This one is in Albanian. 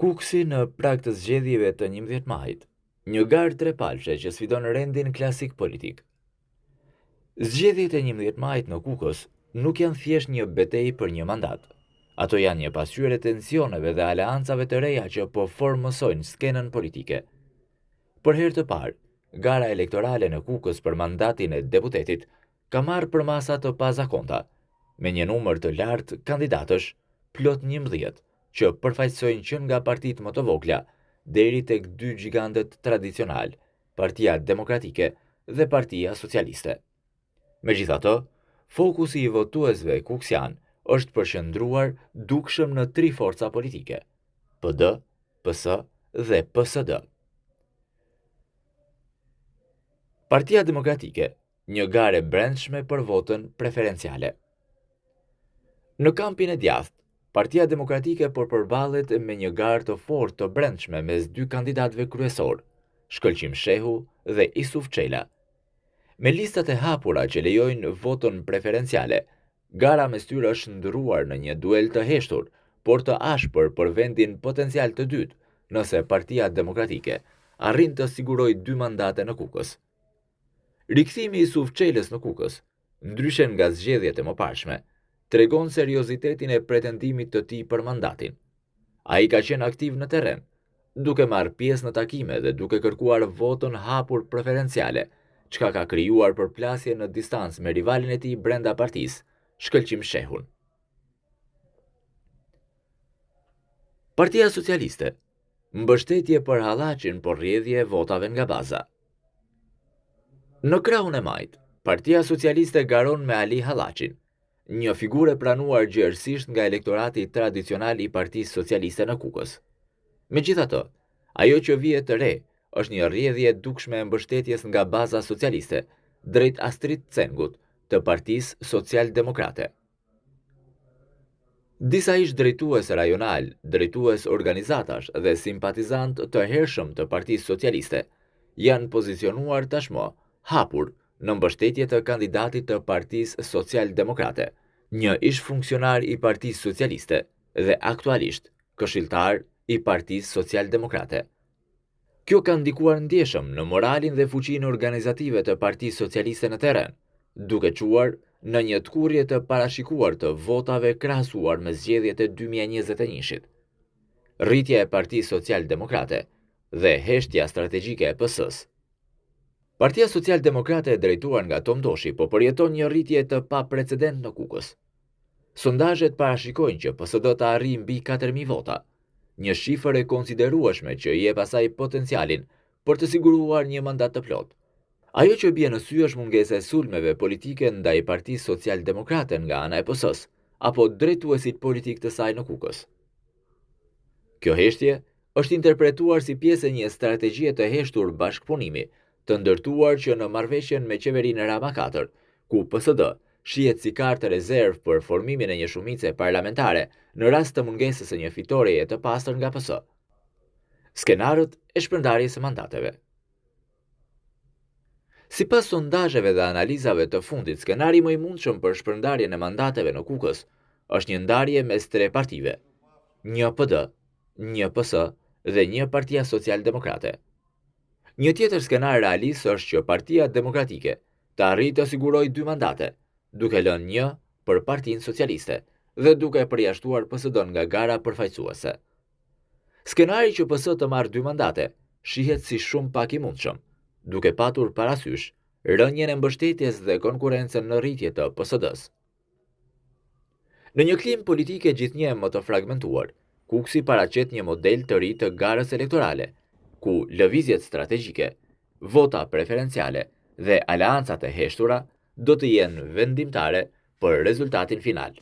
Kuksi në prag të zgjedhjeve të 11 majit, një garë trepalshe që sfidon rendin klasik politik. Zgjedhjet e 11 majit në Kukës nuk janë thjesht një betejë për një mandat. Ato janë një pasqyrë e tensioneve dhe aleancave të reja që po formosojnë skenën politike. Për herë të parë, gara elektorale në Kukës për mandatin e deputetit ka marrë për masa të pazakonta, me një numër të lartë kandidatësh, plot 11, që përfaqësojnë që nga partitë më të vogla deri tek dy gjigantët tradicional, Partia Demokratike dhe Partia Socialiste. Megjithatë, fokusi i votuesve kuksian është përqendruar dukshëm në 3 forca politike: PD, PS dhe PSD. Partia Demokratike, një garë e brendshme për votën preferenciale. Në kampin e djathtë, Partia Demokratike po përballet me një garë të fortë të brendshme mes dy kandidatëve kryesor, Shkëlqim Shehu dhe Isuf Çela. Me listat e hapura që lejojnë votën preferenciale, gara mes tyre është ndërruar në një duel të heshtur, por të ashpër për vendin potencial të dytë, nëse Partia Demokratike arrin të sigurojë 2 mandate në Kukës. Rikthimi i Isuf Çelës në Kukës, ndryshe nga zgjedhjet e mëparshme, tregon seriozitetin e pretendimit të tij për mandatin. Ai ka qenë aktiv në terren, duke marrë pjesë në takime dhe duke kërkuar votën hapur preferenciale, çka ka krijuar përplasje në distancë me rivalin e tij brenda partisë, Shkëlqim Shehun. Partia Socialiste, mbështetje për Hallaçin por rrjedhje e votave nga baza. Në krahun e majt, Partia Socialiste garon me Ali Hallaçin, një figurë e pranuar gjerësisht nga elektorati tradicional i Partisë Socialiste në Kukës. Megjithatë, ajo që vije të re është një rrjedhje dukshme e mbështetjes nga baza socialiste drejt Astrid Cengut të Partisë Social-Demokrate. Disa ish drejtues rajonal, drejtues organizatash dhe simpatizant të hershëm të Partisë Socialiste janë pozicionuar tashmë hapur në mbështetje të kandidatit të Partisë Social-Demokrate, një ish funksionar i Partisë Socialiste dhe aktualisht këshilltar i Partisë Social-Demokrate. Kjo ka ndikuar ndjeshëm në moralin dhe fuqinë organizative të Partisë Socialiste në terren, duke çuar në një tkurrje të parashikuar të votave krahasuar me zgjedhjet e 2021-shit. Rritja e Partisë Social-Demokrate dhe heshtja strategjike e PS-s. Partia Social-Demokrate e drejtuar nga Tom Doshi po përjeton një rritje të paprecedent në Kukës. Sondazhet parashikojnë që PSD të arrijë mbi 4.000 vota, një shifër e konsiderueshme që i jep asaj potencialin për të siguruar një mandat të plot. Ajo që bie në sy është mungesa e sulmeve politike ndaj Partisë Social-Demokrate nga ana e PS-s apo drejtuesit politik të saj në Kukës. Kjo heshtje është interpretuar si pjesë e një strategjie të heshtur bashkëpunimi, të ndërtuar që në marrëveshjen me qeverinë Rama 4, ku PSD shihet si kartë rezervë për formimin e një shumice parlamentare në rast të mungesës së një fitoreje të pastër nga PS. Skenarët e shpërndarjes së mandateve. Sipas sondazheve dhe analizave të fundit, skenari më i mundshëm për shpërndarjen e mandateve në Kukës është një ndarje mes 3 partive: një PD, një PS dhe një Partia Social-Demokrate. Një tjetër skenar realist është që Partia Demokratike të arrijë të sigurojë 2 mandate, duke lënë një për Partinë Socialiste dhe duke përjashtuar PSD nga gara përfaqësuese. Skenari që PS të marrë 2 mandate shihet si shumë pak i mundshëm, duke patur parasysh rënjen e mbështetjes dhe konkurrencën në rritje të PSD-s. Në një klim politike gjithnjë më të fragmentuar, Kuksi paraqet një model të ri të garës elektorale, ku lëvizjet strategjike, vota preferenciale dhe aleancat e heshtura do të jenë vendimtare për rezultatin final.